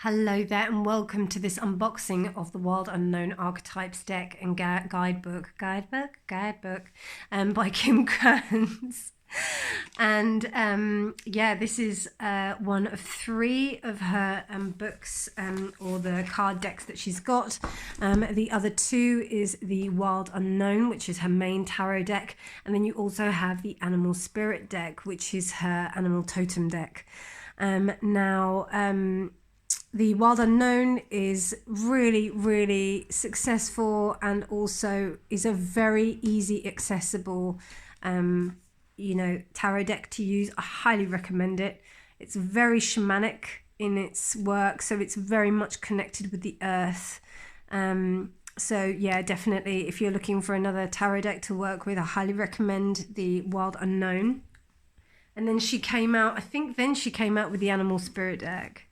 Hello there and welcome to this unboxing of the Wild Unknown Archetypes deck and guidebook by Kim Kearns. And yeah, this is one of 3 of her books or the card decks that she's got. The other 2 is the Wild Unknown, which is her main tarot deck, and then you also have the Animal Spirit deck, which is her animal totem deck. The Wild Unknown is really successful and also is a very easy, accessible, tarot deck to use. I highly recommend it. It's very shamanic in its work, so it's very much connected with the earth. So yeah, definitely, if you're looking for another tarot deck to work with, I highly recommend the Wild Unknown. And then she came out, I think then she came out with the Animal Spirit deck.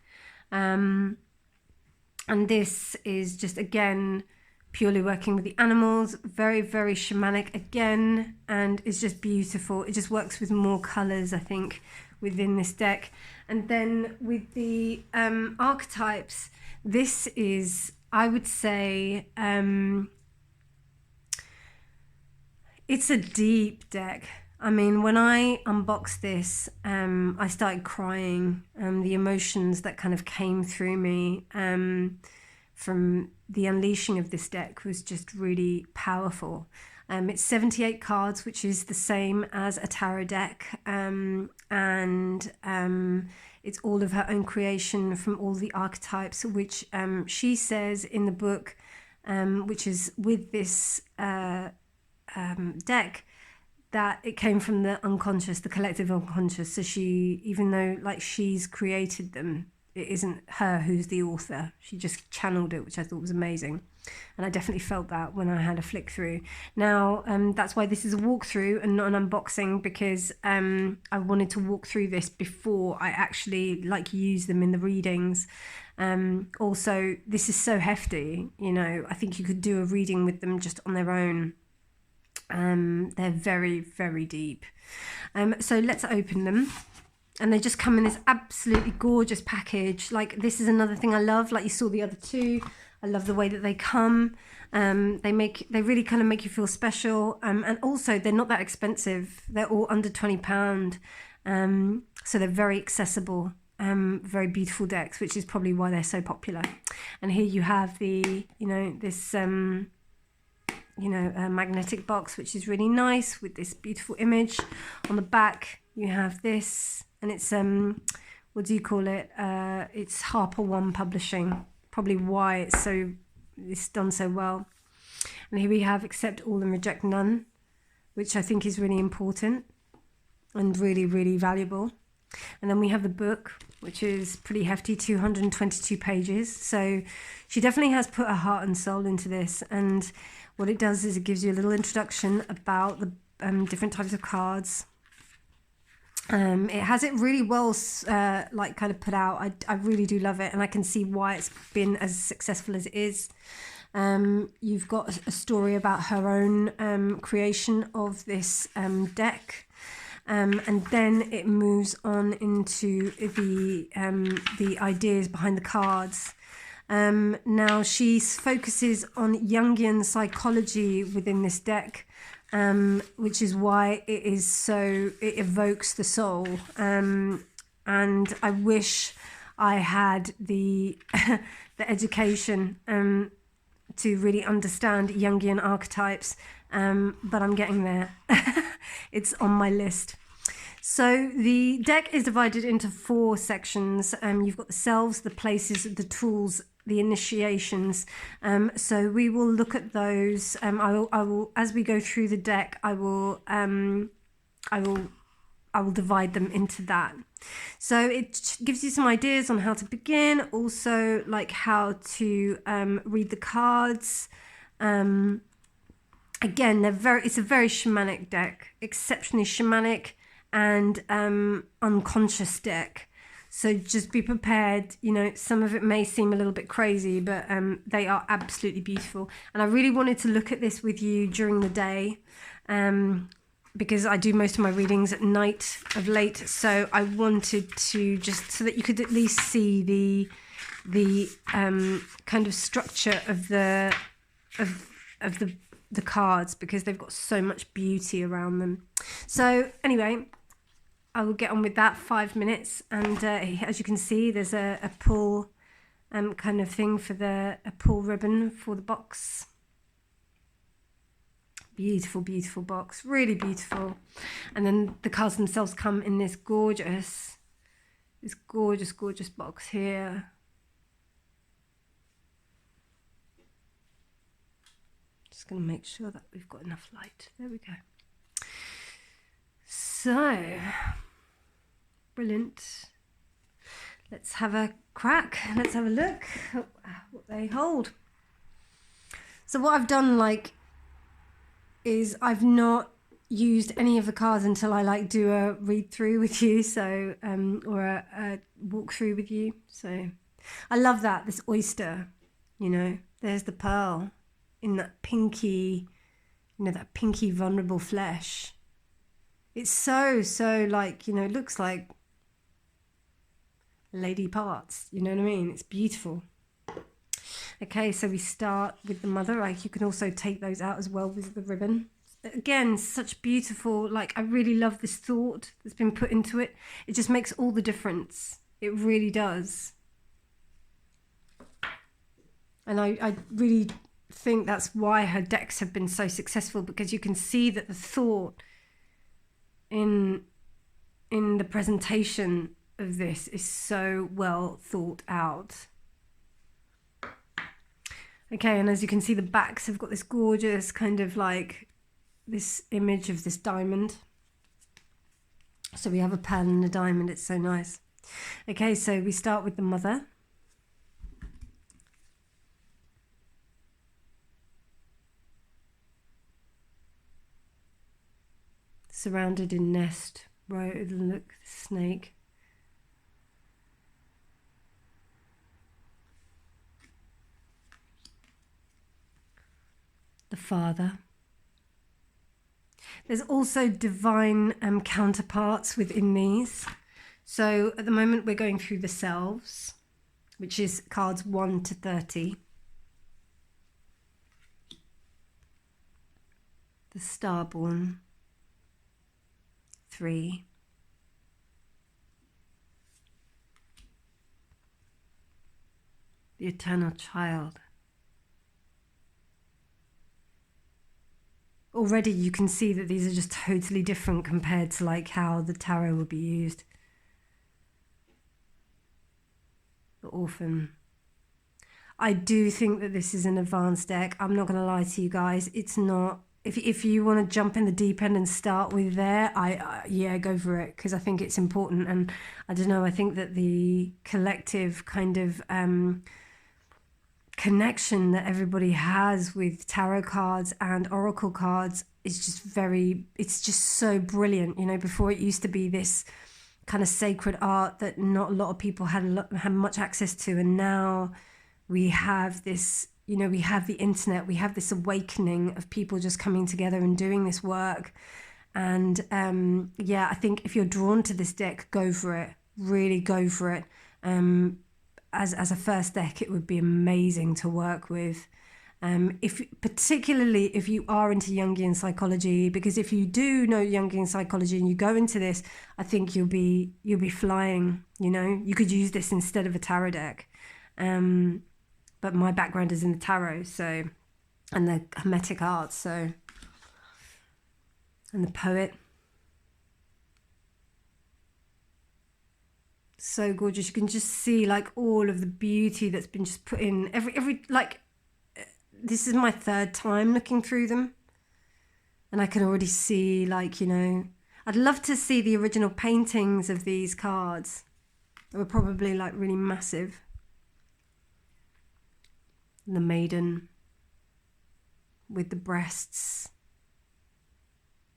And this is just, again, purely working with the animals, very shamanic again, and it's just beautiful. It just works with more colors, I think, within this deck. And then with the archetypes, this is, I would say, it's a deep deck. I mean, when I unboxed this, I started crying. The emotions that kind of came through me from the unleashing of this deck was just really powerful. It's 78 cards, which is the same as a tarot deck, and it's all of her own creation from all the archetypes, which she says in the book, which is with this deck, that it came from the unconscious, the collective unconscious. So she, even though like she's created them, it isn't her who's the author. She just channeled it, which I thought was amazing. And I definitely felt that when I had a flick through. Now, that's why this is a walkthrough and not an unboxing, because I wanted to walk through this before I actually use them in the readings. Also, this is so hefty, I think you could do a reading with them just on their own. They're very deep. So let's open them. And they just come in this absolutely gorgeous package. This is another thing I love. Like you saw the other 2, I love the way that they come. They really kind of make you feel special. And also they're not that expensive. They're all under £20. So they're very accessible. Very beautiful decks, which is probably why they're so popular. And here you have the, this a magnetic box, which is really nice with this beautiful image. On the back you have this, and it's what do you call it, it's Harper One Publishing, probably why it's done so well. And here we have accept all and reject none, which I think is really important and really valuable. And then we have the book, which is pretty hefty, 222 pages. So she definitely has put her heart and soul into this. And what it does is it gives you a little introduction about the different types of cards. It has it really well kind of put out. I really do love it, and I can see why it's been as successful as it is. You've got a story about her own creation of this deck. And then it moves on into the ideas behind the cards. Now she focuses on Jungian psychology within this deck, which is why it evokes the soul. And I wish I had the the education to really understand Jungian archetypes, but I'm getting there. It's on my list. So the deck is divided into 4 sections. You've got the selves, the places, the tools, the initiations. So we will look at those. I will, as we go through the deck, I will divide them into that. So it gives you some ideas on how to begin, also how to read the cards. Again, it's a very shamanic deck, exceptionally shamanic and unconscious deck. So just be prepared. Some of it may seem a little bit crazy, but they are absolutely beautiful. And I really wanted to look at this with you during the day, because I do most of my readings at night of late. So I wanted to just so that you could at least see the kind of structure of the cards, because they've got so much beauty around them. So anyway, I will get on with that. 5 minutes, and as you can see, there's a pull kind of thing for a pull ribbon for the box. Beautiful, beautiful box, really beautiful. And then the cards themselves come in this gorgeous box here. Just going to make sure that we've got enough light. There we go. So, brilliant. Let's have a crack. Let's have a look at what they hold. So what I've done, is I've not used any of the cards until I do a read through with you, so or a walk through with you. So I love that, this oyster, there's the pearl in that pinky, that pinky vulnerable flesh. It's so it looks like lady parts, you know what I mean? It's beautiful. Okay, so we start with the mother. You can also take those out as well with the ribbon. Again, such beautiful, I really love this thought that's been put into it. It just makes all the difference. It really does. And I really think that's why her decks have been so successful, because you can see that the thought in the presentation of this is so well thought out. Okay, and as you can see, the backs have got this gorgeous kind of this image of this diamond. So we have a pearl and a diamond. It's so nice. Okay, so we start with the mother. Surrounded in nest. Right, look, the snake. The father. There's also divine counterparts within these. So at the moment we're going through the selves, which is cards 1 to 30. The starborn, 3. The eternal child. Already you can see that these are just totally different compared to how the tarot would be used. The orphan. I do think that this is an advanced deck. I'm not going to lie to you guys. It's not. If you want to jump in the deep end and start with there, yeah, go for it, because I think it's important. And I don't know, I think that the collective kind of connection that everybody has with tarot cards and oracle cards is it's just so brilliant. Before it used to be this kind of sacred art that not a lot of people had much access to, and now we have this, we have the internet, we have this awakening of people just coming together and doing this work. And yeah, I think if you're drawn to this deck, go for it, really go for it. As a first deck, it would be amazing to work with, particularly if you are into Jungian psychology, because if you do know Jungian psychology and you go into this, I think you'll be flying. You could use this instead of a tarot deck, but my background is in the tarot, so, and the hermetic arts, so, and the poet. So gorgeous. You can just see all of the beauty that's been just put in. Every this is my 3rd time looking through them, and I can already see I'd love to see the original paintings of these cards. They were probably really massive. The maiden with the breasts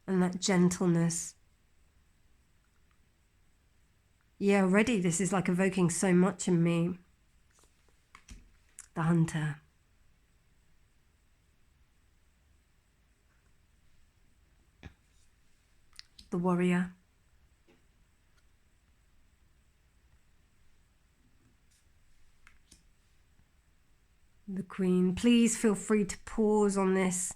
and that gentleness. Yeah, already this is evoking so much in me. The hunter. The warrior. the Queen. Please feel free to pause on this,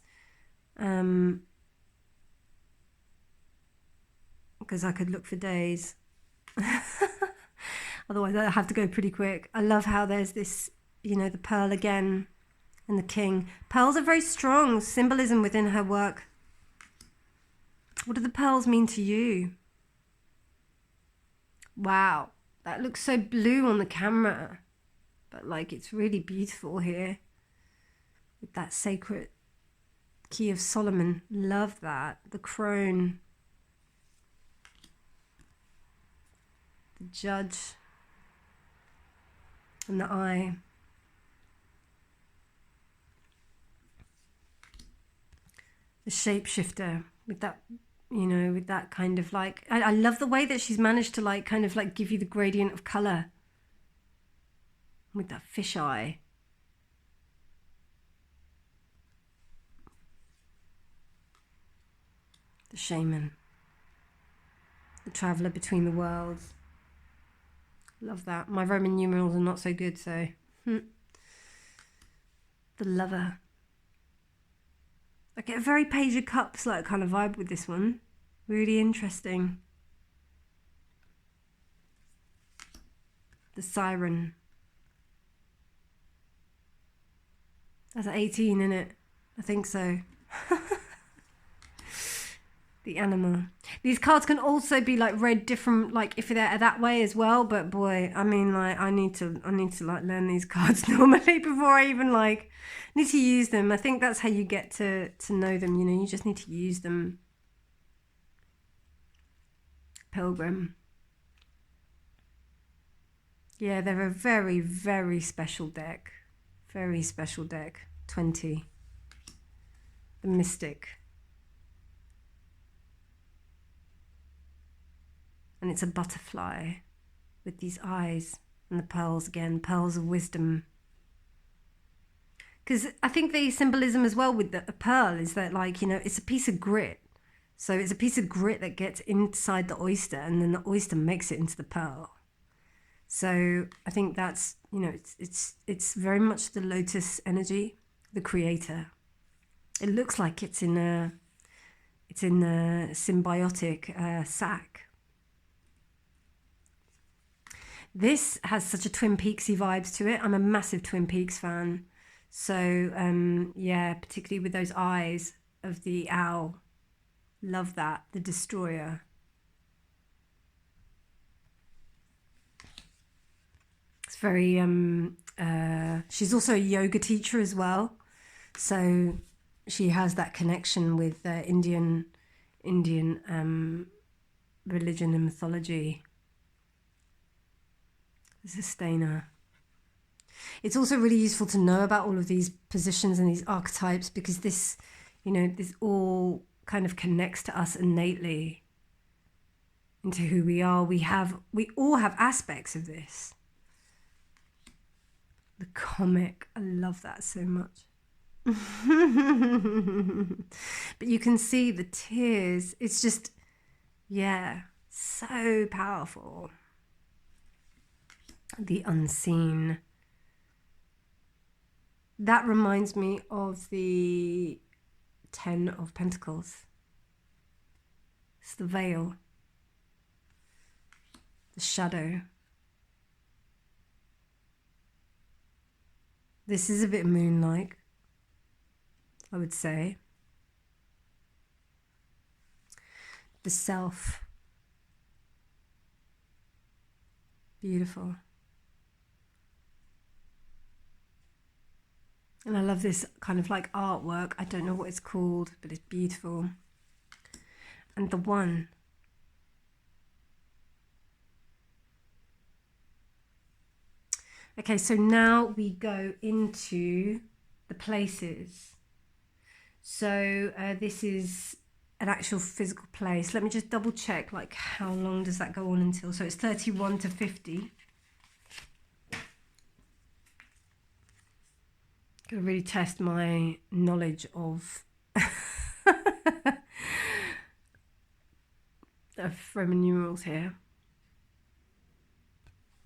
because I could look for days. Otherwise I have to go pretty quick. I love how there's this, you know, the pearl again and the king. Pearls are very strong symbolism within her work. What do the pearls mean to you? Wow, that looks so blue on the camera, but like it's really beautiful here with that sacred key of Solomon. Love that. The crone, the judge, and the eye. The shapeshifter with that, you know, with that kind of like, I love the way that she's managed to like kind of like give you the gradient of color with that fish eye. The shaman, the traveler between the worlds. Love that. My Roman numerals are not so good, so the lover. I get a very Page of Cups like kind of vibe with this one. Really interesting. The Siren. That's 18, isn't it? I think so. The animal. These cards can also be like read different, like if they're that way as well. But boy, I mean, like I need to like learn these cards normally before I even like need to use them. I think that's how you get to know them. You know, you just need to use them. Pilgrim. Yeah, they're a very, very special deck. Very special deck. 20. The Mystic. And it's a butterfly with these eyes and the pearls again, pearls of wisdom. Because I think the symbolism as well with the pearl is that, like, you know, it's a piece of grit. So it's a piece of grit that gets inside the oyster and then the oyster makes it into the pearl. So I think that's, you know, it's very much the lotus energy, the creator. It looks like it's in a symbiotic sac. This has such a Twin Peaksy vibes to it. I'm a massive Twin Peaks fan. So, yeah, particularly with those eyes of the owl. Love that. The Destroyer. It's very, she's also a yoga teacher as well. So she has that connection with Indian religion and mythology. Sustainer. It's also really useful to know about all of these positions and these archetypes because this, you know, this all kind of connects to us innately into who we are. We all have aspects of this. The comic, I love that so much. But you can see the tears. It's just, yeah, so powerful. The Unseen. That reminds me of the 10 of Pentacles. It's the veil. The shadow. This is a bit moon-like, I would say. The self. Beautiful. And I love this kind of like artwork. I don't know what it's called, but it's beautiful. And the One. Okay, so now we go into the places. So this is an actual physical place. Let me just double check, like how long does that go on until? So it's 31 to 50. Gonna really test my knowledge of Roman numerals here.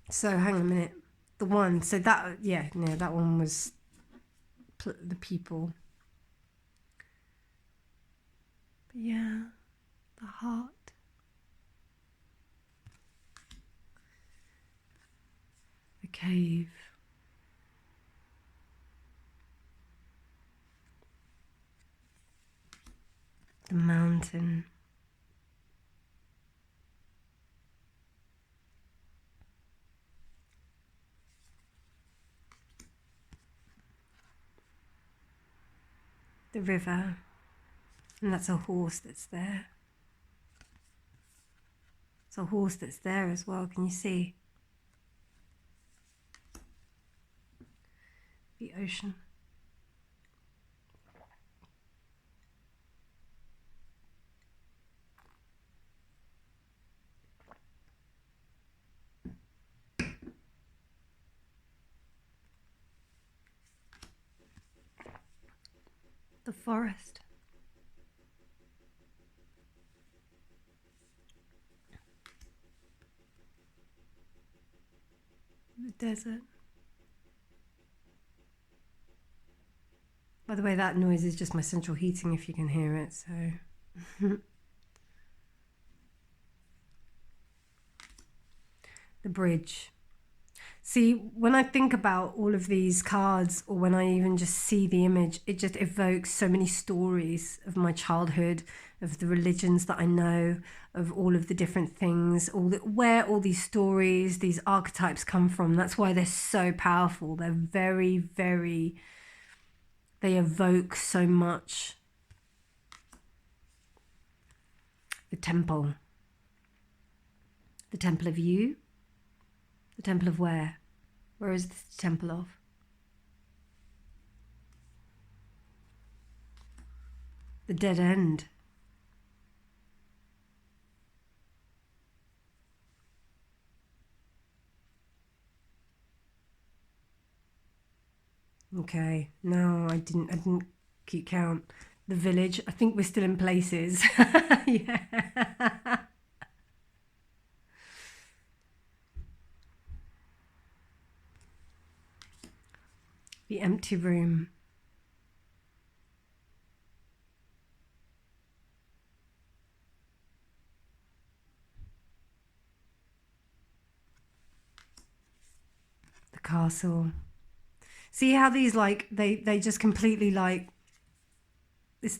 So hang on a minute. The One. So that, yeah, no, that one was the people. But yeah, the heart. The cave. The mountain. The river. And that's a horse that's there. It's a horse that's there as well, can you see? The ocean. The forest. The desert. By the way, that noise is just my central heating if you can hear it, so. The bridge. See, when I think about all of these cards, or when I even just see the image, it just evokes so many stories of my childhood, of the religions that I know, of all of the different things, where all these stories, these archetypes come from. That's why they're so powerful. They're very, very, they evoke so much. The temple. The temple of you. The temple of where? Where is this the temple of? The dead end. Okay, no, I didn't keep count. The village. I think we're still in places. Yeah. The empty room. The castle. See how these, like, they just completely, like, this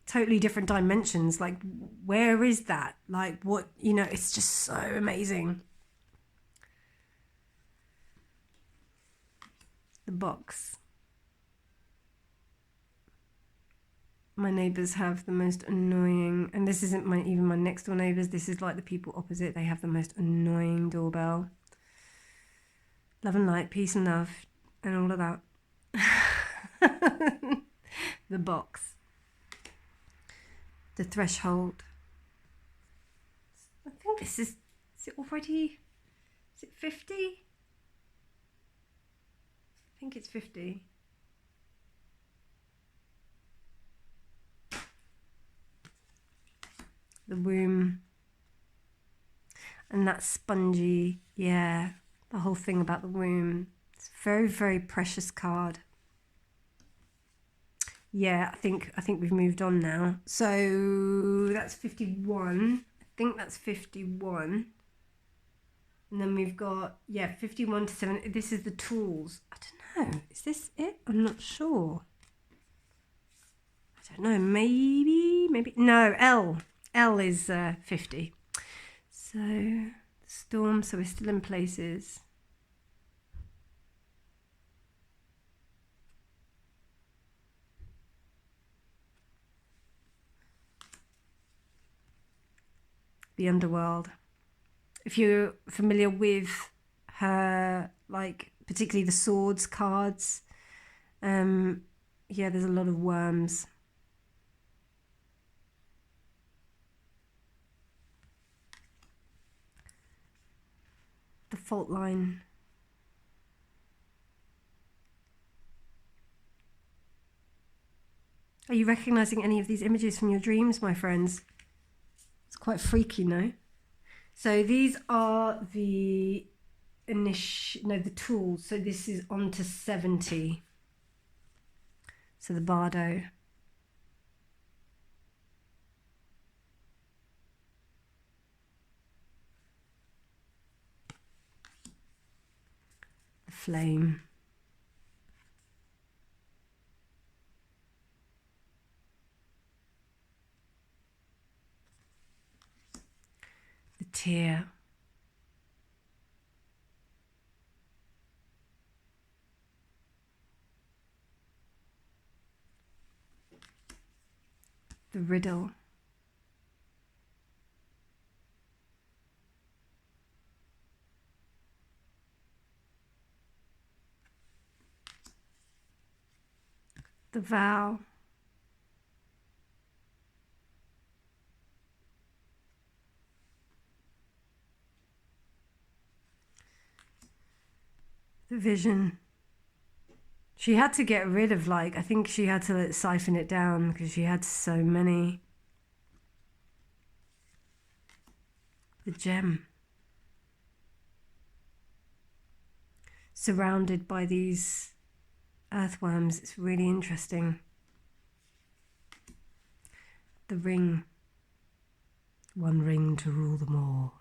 totally different dimensions. Like, where is that? Like, what, you know, it's just so amazing. The box. My neighbours have the most annoying, and this isn't even my next door neighbours, this is like the people opposite. They have the most annoying doorbell. Love and light, peace and love, and all of that. The box. The threshold. I think this is it already, is it 50? I think it's 50. The womb. And that spongy, yeah, the whole thing about the womb. It's a very, very precious card. Yeah, I think we've moved on now. So that's 51. I think that's 51. And then we've got, yeah, 51 to 7. This is the tools. I don't know. Is this it? I'm not sure. I don't know. Maybe. No, L. L is 50. So, storm. So we're still in places. The underworld. If you're familiar with her, like, particularly the swords cards, yeah, there's a lot of worms. The fault line. Are you recognizing any of these images from your dreams, my friends? It's quite freaky, no? So these are the the tools. So this is on to 70. So the bardo. The flame. The tear. The riddle. The vow. The vision. She had to get rid of, like, I think she had to siphon it down because she had so many. The gem. Surrounded by these earthworms. It's really interesting. The ring. One ring to rule them all.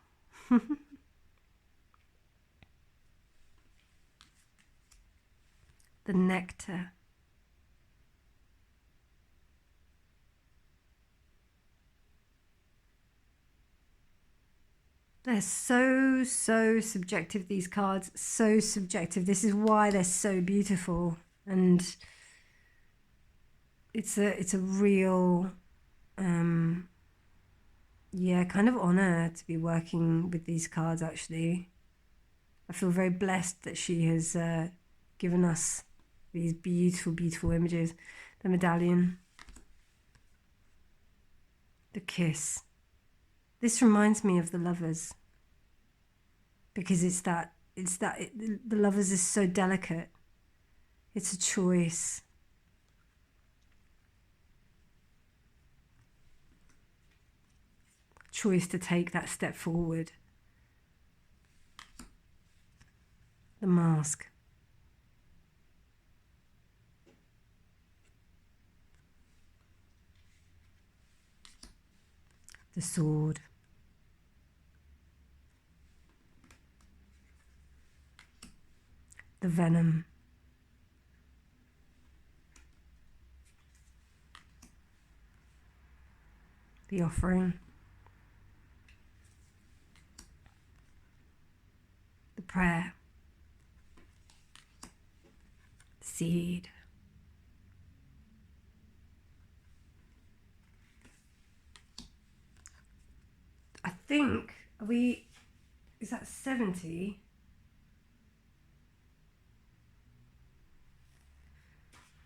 The nectar. They're so subjective, these cards. So subjective. This is why they're so beautiful. And it's a real, yeah, kind of honor to be working with these cards, actually. I feel very blessed that she has given us these beautiful, beautiful images. The medallion. The kiss. This reminds me of the Lovers, because the Lovers is so delicate. It's a choice. Choice to take that step forward. The mask. The sword. The venom. The offering. The prayer. The seed. I think, is that 70?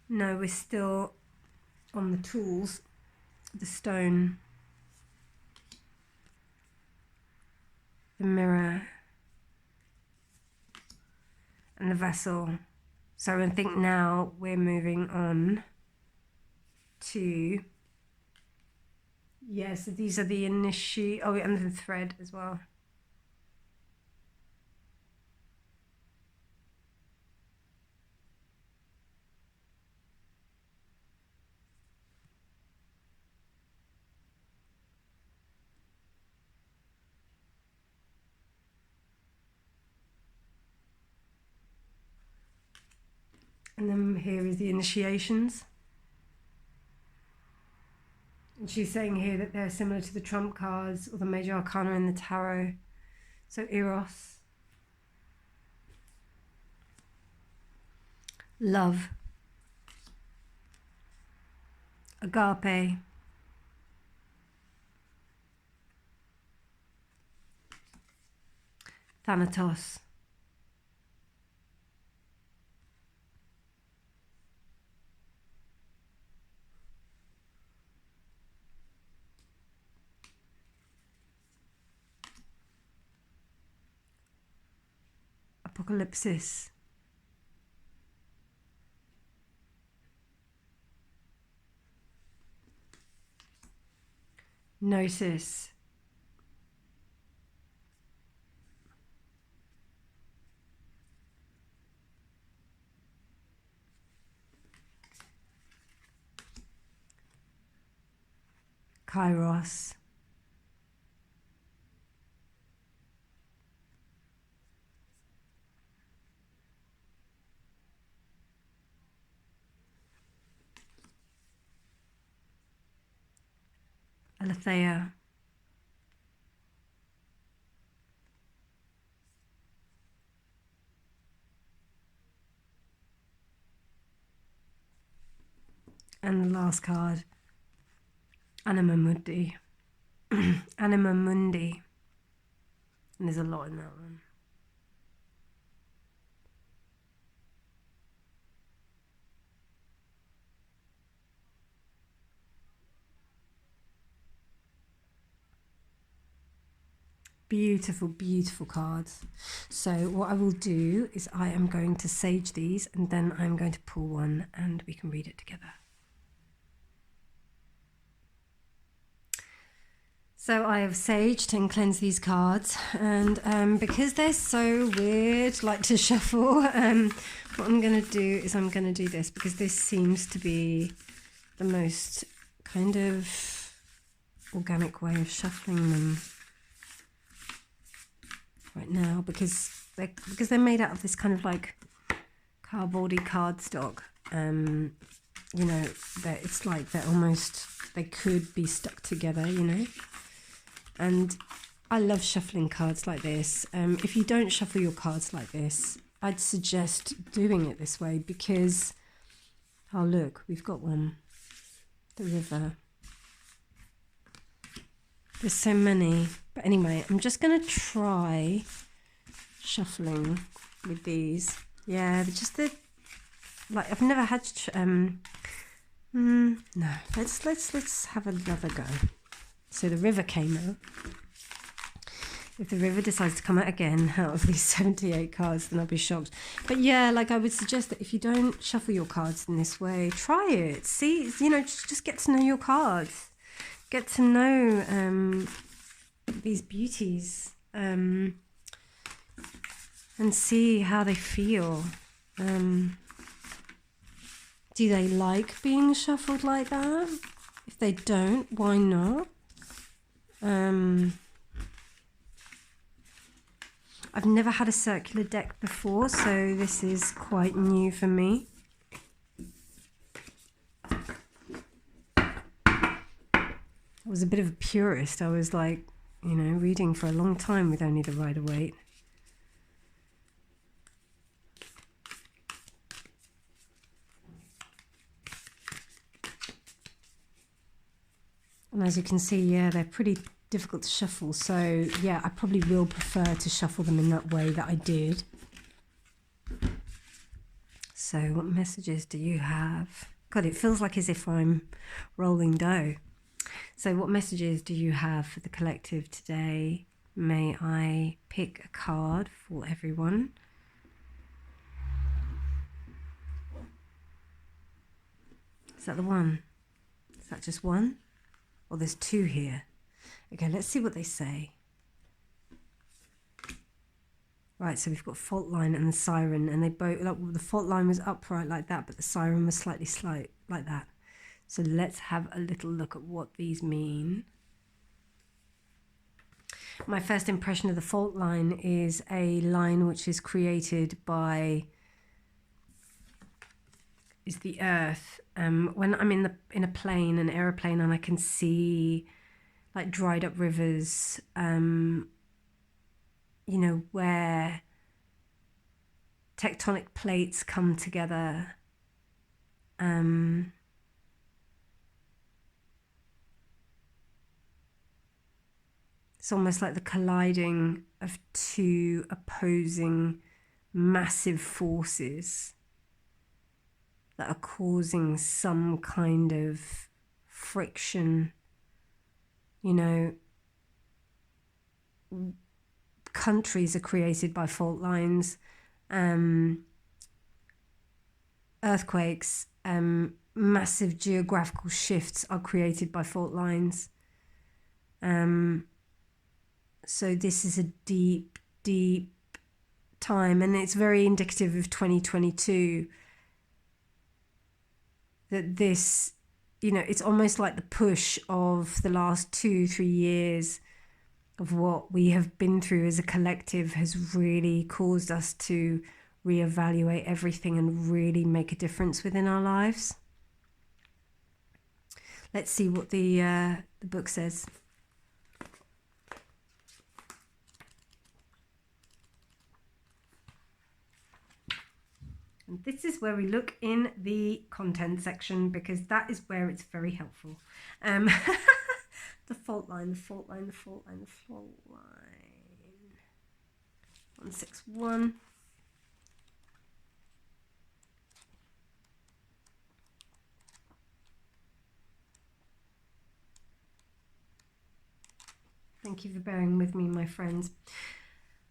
No, we're still on the tools. The stone. The mirror. And the vessel. So I think now we're moving on to, yeah, so these are the and the thread as well. And then here is the initiations. And she's saying here that they're similar to the trump cards or the major arcana in the tarot. So Eros. Love. Agape. Thanatos. Apocalypsis. Gnosis. Kairos, Aletheia, and the last card, Anima Mundi. Anima Mundi. And there's a lot in that one. Beautiful, beautiful cards. So what I will do is I am going to sage these, and then I'm going to pull one and we can read it together. So I have saged and cleansed these cards, and because they're so weird, like to shuffle, what I'm going to do is I'm going to do this, because this seems to be the most kind of organic way of shuffling them right now, because they're made out of this kind of like cardboardy cardstock. You know, it's like they could be stuck together, you know. And I love shuffling cards like this. If you don't shuffle your cards like this, I'd suggest doing it this way, because, oh look, we've got one, the river. There's so many. But anyway, I'm just going to try shuffling with these. Yeah, like, I've never had, no, let's have another go. So the river came out. If the river decides to come out again out of these 78 cards, then I'll be shocked. But yeah, like, I would suggest that if you don't shuffle your cards in this way, try it. See, you know, just get to know your cards. Get to know these beauties, and see how they feel. Do they like being shuffled like that? If they don't, why not? I've never had a circular deck before, so this is quite new for me. I was a bit of a purist. I was like, you know, reading for a long time with only the Rider-Waite. And as you can see, yeah, they're pretty difficult to shuffle. So yeah, I probably will prefer to shuffle them in that way that I did. So what messages do you have? God, it feels like as if I'm rolling dough. So what messages do you have for the collective today? May I pick a card for everyone? Is that the one? Is that just one? Or there's two here? Okay, let's see what they say. Right, so we've got fault line and the siren, and they both, like, the fault line was upright like that, but the siren was slightly slight like that. So let's have a little look at what these mean. My first impression of the fault line is a line which is created by the earth. When I'm in a plane, an aeroplane, and I can see like dried up rivers, you know, where tectonic plates come together. It's almost like the colliding of two opposing massive forces that are causing some kind of friction. You know, countries are created by fault lines, earthquakes, massive geographical shifts are created by fault lines. So this is a deep, deep time, and it's very indicative of 2022, that this you know, it's almost like the push of the last 2-3 years of what we have been through as a collective has really caused us to reevaluate everything and really make a difference within our lives. Let's see what the book says. And this is where we look in the content section, because that is where it's very helpful. The fault line, the fault line, the fault line, the fault line. 161. Thank you for bearing with me, my friends.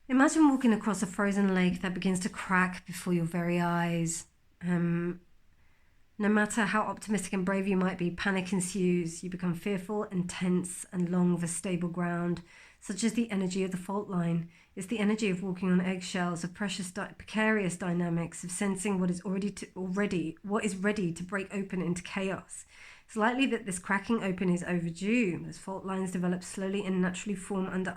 Imagine walking across a frozen lake that begins to crack before your very eyes. No matter how optimistic and brave you might be, panic ensues. You become fearful and tense and long for stable ground. Such is the energy of the fault line. It's the energy of walking on eggshells, of precarious dynamics, of sensing what is ready to break open into chaos. It's likely that this cracking open is overdue, as fault lines develop slowly and naturally form under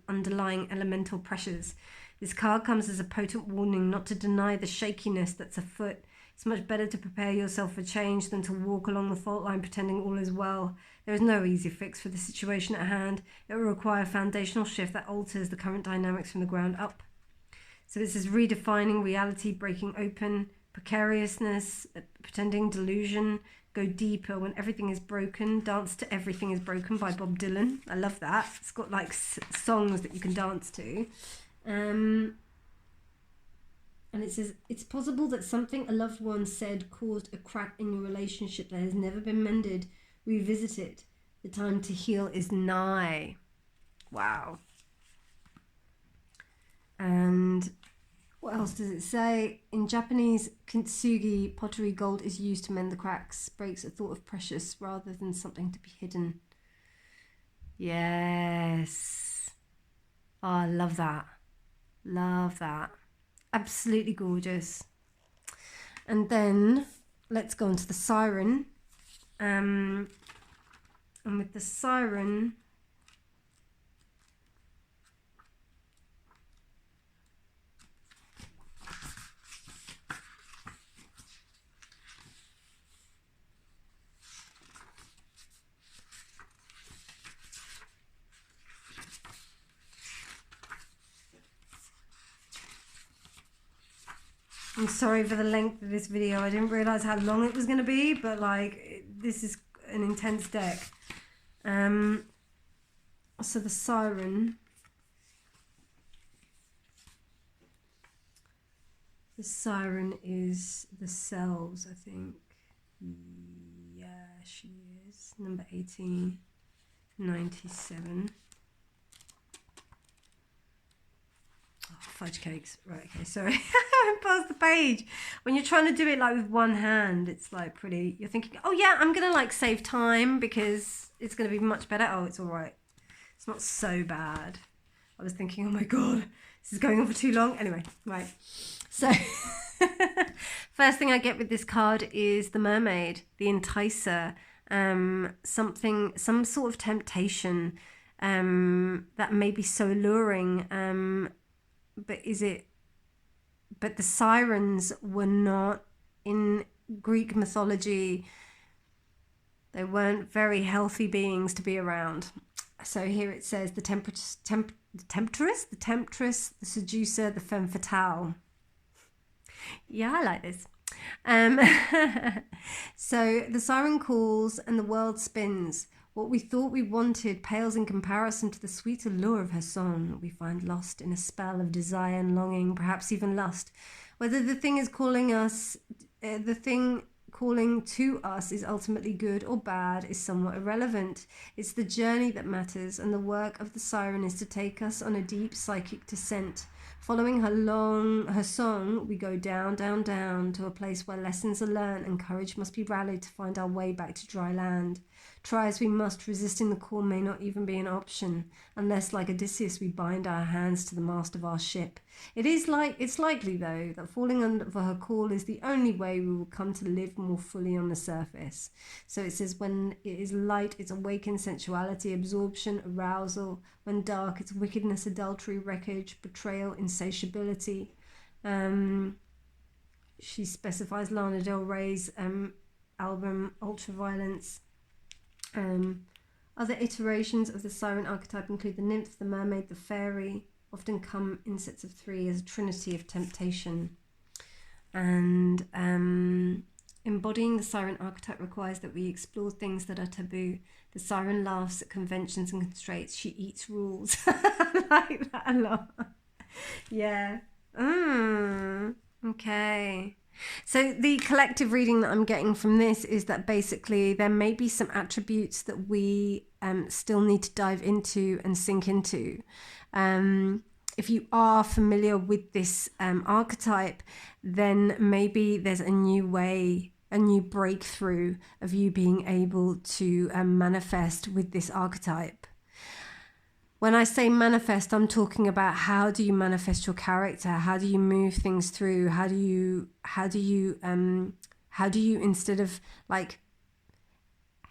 underlying elemental pressures. This card comes as a potent warning not to deny the shakiness that's afoot. It's much better to prepare yourself for change than to walk along the fault line pretending all is well. There is no easy fix for the situation at hand. It will require a foundational shift that alters the current dynamics from the ground up. So this is redefining reality, breaking open, precariousness, pretending, delusion, go deeper when everything is broken. Dance to Everything is Broken by Bob Dylan. I love that. It's got like songs that you can dance to. And it says, it's possible that something a loved one said caused a crack in your relationship that has never been mended. Revisit it. The time to heal is nigh. Wow. And what else does it say? In Japanese kintsugi pottery, gold is used to mend the cracks. Breaks are thought of precious rather than something to be hidden. Yes. Oh, I love that. Love that. Absolutely gorgeous. And then let's go on to the Siren. And with the Siren, I'm sorry for the length of this video. I didn't realize how long it was going to be, but like this is an intense deck. So the Siren. The Siren is the cells, I think. Yeah, she is. Number 1897. Fudge cakes. Right, okay, sorry. I went past the page. When you're trying to do it like with one hand, it's like pretty, you're thinking, oh yeah, I'm gonna like save time because it's gonna be much better. Oh, it's all right. It's not so bad. I was thinking, oh my God, this is going on for too long. Anyway, right. So first thing I get with this card is the Mermaid, the Enticer. Some sort of temptation that may be so alluring. But the sirens were not, in Greek mythology, they weren't very healthy beings to be around. So here it says the temptress, the seducer, the femme fatale. Yeah, I like this. So the siren calls and the world spins. What we thought we wanted pales in comparison to the sweet allure of her song. We find lost in a spell of desire and longing, perhaps even lust. Whether the thing is calling us, the thing calling to us is ultimately good or bad is somewhat irrelevant. It's the journey that matters, and the work of the siren is to take us on a deep psychic descent. Following her song, we go down, down, down to a place where lessons are learned and courage must be rallied to find our way back to dry land. Try as we must, resisting the call may not even be an option, unless, like Odysseus, we bind our hands to the mast of our ship. It's likely though that falling under her call is the only way we will come to live more fully on the surface. So it says when it is light, it's awakened sensuality, absorption, arousal. When dark, it's wickedness, adultery, wreckage, betrayal, insatiability. She specifies Lana Del Rey's album Ultraviolence. Other iterations of the siren archetype include the nymph, the mermaid, the fairy, often come in sets of 3 as a trinity of temptation. And embodying the siren archetype requires that we explore things that are taboo. The siren laughs at conventions and constraints. She eats rules. I like that a lot. Yeah. Okay. So the collective reading that I'm getting from this is that basically there may be some attributes that we still need to dive into and sink into. If you are familiar with this archetype, then maybe there's a new way, a new breakthrough of you being able to manifest with this archetype. When I say manifest, I'm talking about how do you manifest your character? How do you move things through? How do you instead of like,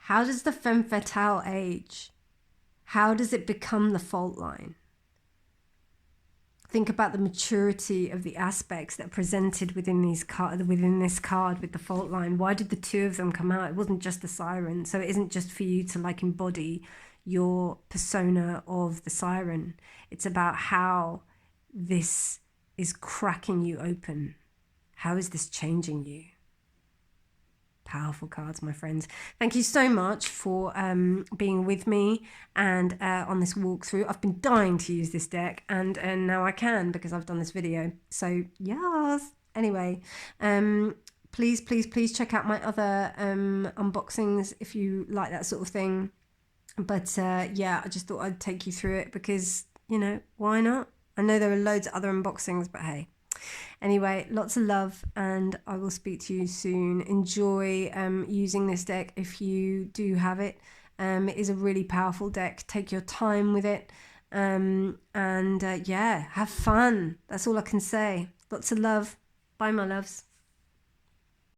how does the femme fatale age? How does it become the fault line? Think about the maturity of the aspects that are presented within this card with the fault line. Why did the 2 of them come out? It wasn't just the siren. So it isn't just for you to like embody your persona of the siren. It's about how this is cracking you open. How is this changing you? Powerful cards, my friends. Thank you so much for being with me and on this walkthrough. I've been dying to use this deck, and now I can because I've done this video. So yes. Anyway, please check out my other unboxings if you like that sort of thing. But yeah, I just thought I'd take you through it because, you know, why not? I know there are loads of other unboxings, but hey. Anyway, lots of love, and I will speak to you soon. Enjoy using this deck if you do have it. It is a really powerful deck. Take your time with it. Yeah, have fun. That's all I can say. Lots of love. Bye, my loves.